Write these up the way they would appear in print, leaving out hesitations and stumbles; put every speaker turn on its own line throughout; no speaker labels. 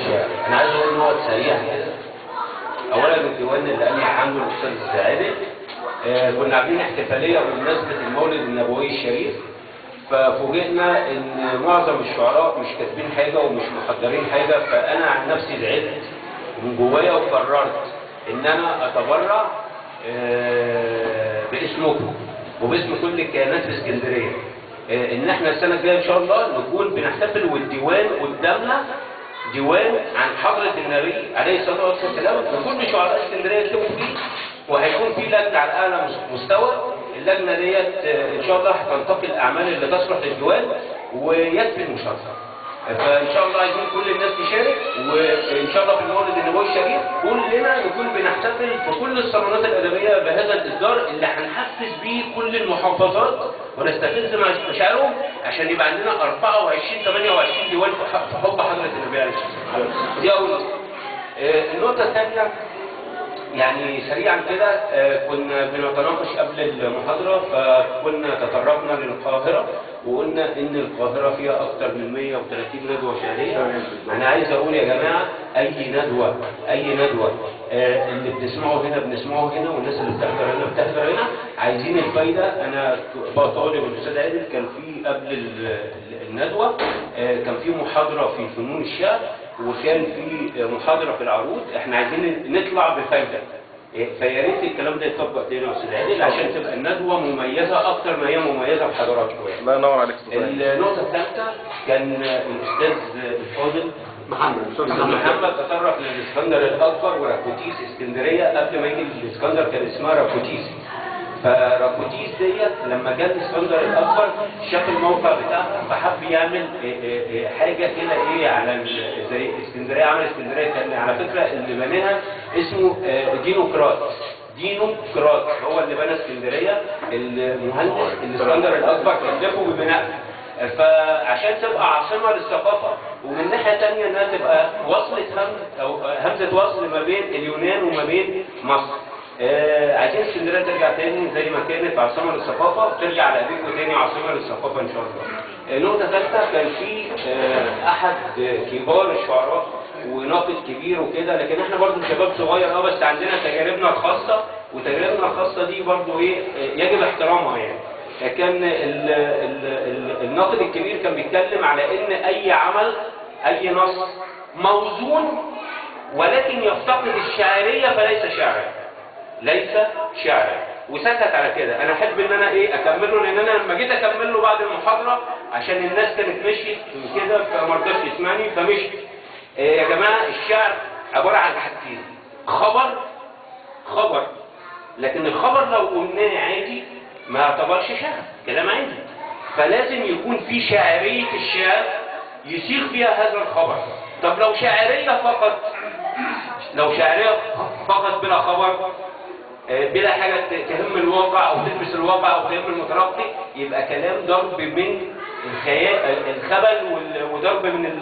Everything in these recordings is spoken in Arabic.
الشعر. انا عايز اقول ان هو سريع كده. اولا الديوان اللي قال عنه الاستاذ عادل، كنا عاملين احتفاليه بمناسبه المولد النبوي الشريف، ففوجئنا ان معظم الشعراء مش كاتبين حاجه ومش محضرين حاجه، فانا عن نفسي زعلت من جوايا وقررت ان انا اتبرع باسمكم وباسم كل الكيانات في اسكندريه، ان احنا السنه الجايه ان شاء الله نكون بنحتفل والديوان قدامنا ديوان عن حضره النبي عليه الصلاه والسلام وكل شعراء اسكندريه يكتبوا فيه، وهيكون في لجنه على اعلى مستوى. اللجنه ديت ان شاء الله هتنتقي الاعمال اللي تصلح للديوان ويكفي المشاركه. فان شاء الله عايزين كل الناس تشارك، وان شاء الله في المولد النبوي الشريف كلنا نكون بنحتفل في كل الصالونات الادبيه بهذا الاصدار اللي هنحفز بيه كل المحافظات ونستفز مشاعرهم عشان يبقى عندنا 24 28 ديوان في حب حضره النبي عليه الصلاه والسلام. دي اول نقطه. النقطه الثانيه يعني سريعا كده، كنا بنتناقش قبل المحاضرة، فكنا تطرقنا للقاهرة وقلنا ان القاهرة فيها اكتر من 130 ندوة شعرية. انا عايز اقول يا جماعة اي ندوة اللي بنسمعه هنا بنسمعه هنا، والناس اللي بتحضر هنا بتحضر هنا. عايزين الفايدة. انا بطالب الاستاذ عادل كان في قبل الندوة كان في محاضرة في فنون الشعر وكان في محاضرة في العروض. احنا عايزين نطلع بفايدة، فيا ريت الكلام ده يطبق تاني يا استاذ عادل عشان تبقى الندوة مميزة اكتر ما هي مميزة بحضراتكم.
الله ينور عليك.
النقطة الثالثة كان الاستاذ الفاضل محمد تطرق للاسكندر الاكبر وراكوتيس اسكندرية. قبل ما يجي الاسكندر كان اسمها راكوتيس، فراكوتيس ديت لما جه الاسكندر الاكبر شاف الموقع بتاعها فحب يعمل حاجه كده على زي اسكندريه. عمل اسكندريه كان على فكره اللي بناها اسمه دينوقراط هو اللي بنى اسكندريه. المهندس الاسكندر الاكبر كلفه ببنائها فعشان تبقى عاصمه للثقافه، ومن ناحيه ثانيه انها تبقى وصله همزه وصل ما بين اليونان وما بين مصر. عايزين اسكندريه ترجع تاني زي ما كانت عاصمه للثقافه، وترجع على ايديكم تاني عاصمه للثقافه ان شاء الله. نقطه ثالثه، كان في احد كبار الشعراء وناقد كبير وكده، لكن احنا برضو شباب صغير بس عندنا تجاربنا الخاصه، وتجاربنا الخاصه دي برضو يجب احترامها يعني. كان الناقد الكبير كان بيتكلم على ان اي عمل اي نص موزون ولكن يفتقد الشاعريه فليس شاعرا، وسكت على كده. انا احب ان انا اكمله، لان انا لما جيت اكمله بعد المحاضره عشان الناس كانت مشيت كده فما رضاش يسمعني فمشي. يا جماعه الشعر عباره عن حاجتين، خبر، لكن الخبر لو قلناه عادي ما يعتبرش شعر، كلام عادي. فلازم يكون في شاعريه الشعر يصيغ فيها هذا الخبر. طب لو شاعريه فقط بلا خبر، بلا حاجة تهم الواقع أو تلمس الواقع أو تهم المتلقي، يبقى كلام ضرب من الخبل وضرب من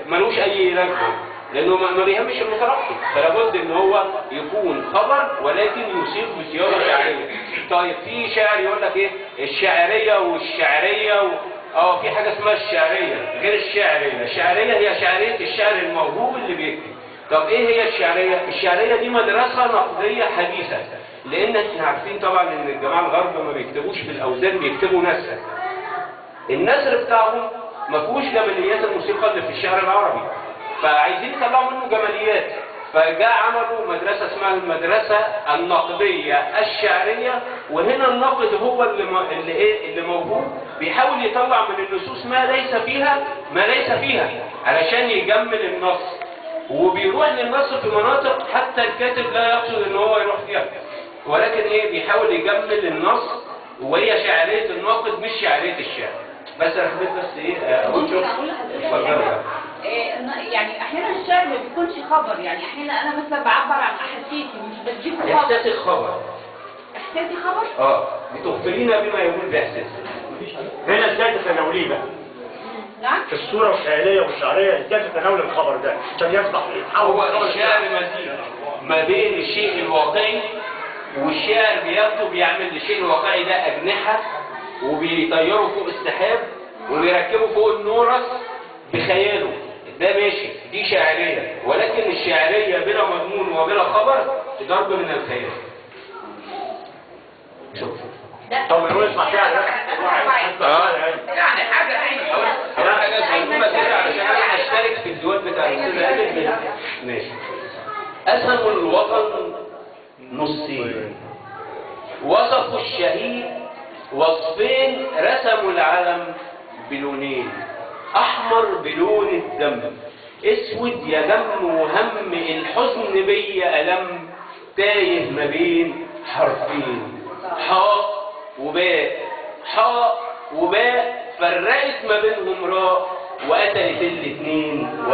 ملوش أي لازمة، لأنه ما بيهمش المتلقي. فلا بد إن هو يكون خبر ولكن يصيغ بصياغة شعرية. طيب في شاعر يقول لك الشاعرية والشعرية في حاجة اسمها الشعرية غير الشعرية. الشعرية هي شعرية الشعر الموهوب اللي بيكتب. طب ايه هي الشعرية؟ الشعرية دي مدرسة نقدية حديثة، لان احنا عارفين طبعا ان الجماعة الغرب ما بيكتبوش بالاوزان، بيكتبوا نثر. النثر بتاعهم ما فيهوش جماليات الموسيقى اللي في الشعر العربي، فعايزين يطلعوا منه جماليات، فجاء عملوا مدرسة اسمها المدرسة النقدية الشعرية. وهنا الناقد هو اللي موجود بيحاول يطلع من النصوص ما ليس فيها علشان يجمل النص، وبيروح للنص في مناطق حتى الكاتب لا يقصد ان هو يروح فيها، ولكن بيحاول يجمل النص، وهي شعرية الناقد مش شعرية الشعر. بس انا حبيت اقول
يعني احيانا الشعر ما بيكونش خبر، يعني احيانا انا مثلا بعبر عن احاسيسي مش بديك خبر.
احساسي خبر. بتخبرينا بما يقول باحساسي.
هنا ازاي تتناوليه بقى؟
نعم؟
في الصورة الخيالية والشعرية ازاي تتناول الخبر ده عشان يصبح
هو الشعر مزيج ما بين الشيء الواقعي، والشاعر بيعمل للشيء الواقعي ده أجنحة وبيطيره فوق السحاب وبيركبه فوق النورس بخياله. ده ماشي، دي شاعرية. شعرية بلا مضمون وبلا خبر ضرب من الخيال. شوف
طب نقول اسمع كده
يعني حاجة
حاجة مهمة كده علشان انا هشترك في الديوان بتاع الاستاذ عادل. ماشي. قسموا الوطن نصين، وصفوا الشهيد وصفين، رسموا العلم بلونين، احمر بلون الدم، اسود يا دم وهم، الحزن بيا ألم، تايه ما بين حرفين، حاء وباء، حاء وباء، فرقت ما بينهم راء، وقتلت الاتنين.